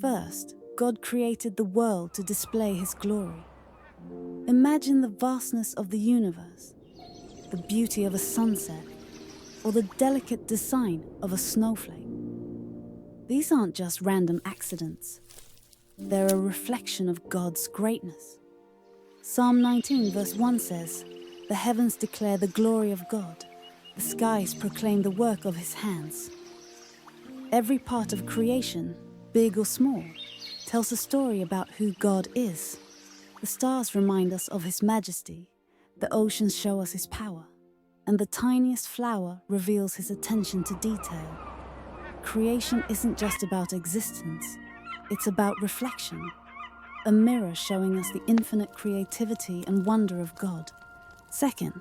First, God created the world to display His glory. Imagine the vastness of the universe, the beauty of a sunset, or the delicate design of a snowflake. These aren't just random accidents. They're a reflection of God's greatness. Psalm 19 verse 1 says, "The heavens declare the glory of God. The skies proclaim the work of His hands." Every part of creation, big or small, tells a story about who God is. The stars remind us of His majesty, the oceans show us His power, and the tiniest flower reveals His attention to detail. Creation isn't just about existence, it's about reflection, a mirror showing us the infinite creativity and wonder of God. Second,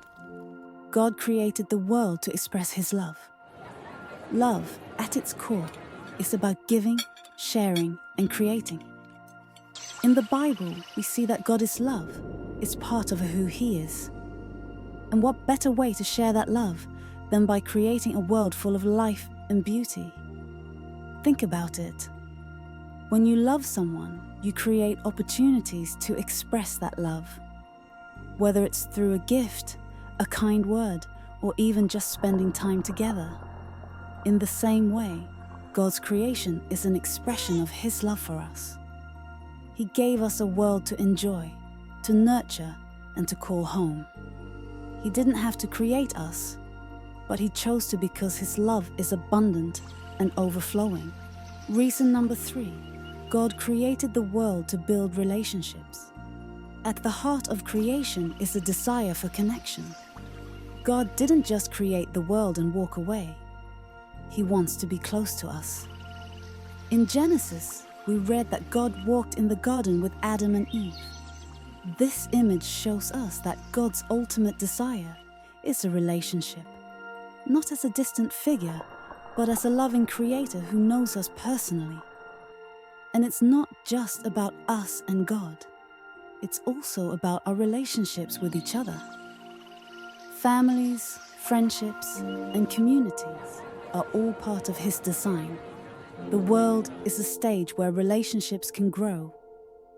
God created the world to express His love. Love, at its core, is about giving, sharing, and creating. In the Bible, we see that God is love. It's part of who He is. And what better way to share that love than by creating a world full of life and beauty? Think about it. When you love someone, you create opportunities to express that love. Whether it's through a gift, a kind word, or even just spending time together. In the same way, God's creation is an expression of His love for us. He gave us a world to enjoy, to nurture, and to call home. He didn't have to create us, but He chose to because His love is abundant and overflowing. Reason number 3, God created the world to build relationships. At the heart of creation is a desire for connection. God didn't just create the world and walk away. He wants to be close to us. In Genesis, we read that God walked in the garden with Adam and Eve. This image shows us that God's ultimate desire is a relationship, not as a distant figure, but as a loving creator who knows us personally. And it's not just about us and God. It's also about our relationships with each other. Families, friendships, and communities are all part of His design. The world is a stage where relationships can grow,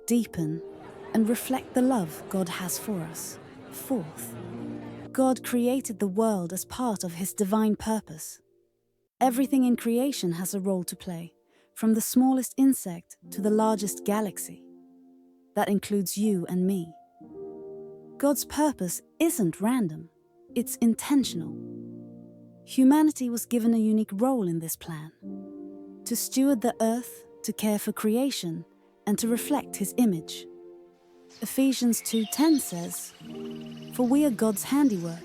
deepen, and reflect the love God has for us. Fourth, God created the world as part of His divine purpose. Everything in creation has a role to play, from the smallest insect to the largest galaxy. That includes you and me. God's purpose isn't random, it's intentional. Humanity was given a unique role in this plan: to steward the earth, to care for creation, and to reflect His image. Ephesians 2:10 says, "For we are God's handiwork,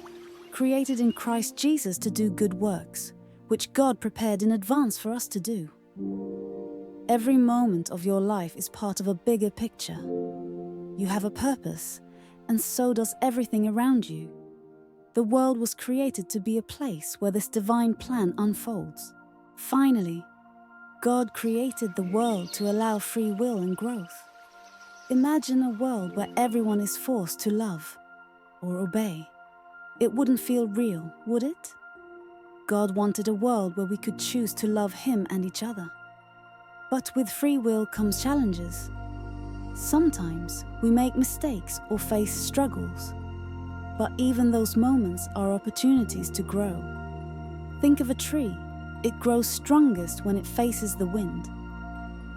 created in Christ Jesus to do good works, which God prepared in advance for us to do." Every moment of your life is part of a bigger picture. You have a purpose, and so does everything around you. The world was created to be a place where this divine plan unfolds. Finally, God created the world to allow free will and growth. Imagine a world where everyone is forced to love or obey. It wouldn't feel real, would it? God wanted a world where we could choose to love Him and each other. But with free will comes challenges. Sometimes we make mistakes or face struggles. But even those moments are opportunities to grow. Think of a tree. It grows strongest when it faces the wind.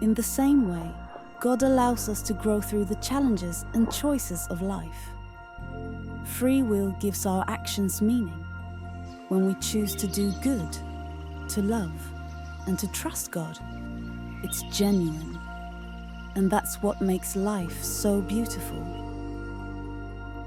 In the same way, God allows us to grow through the challenges and choices of life. Free will gives our actions meaning. When we choose to do good, to love, and to trust God, it's genuine. And that's what makes life so beautiful.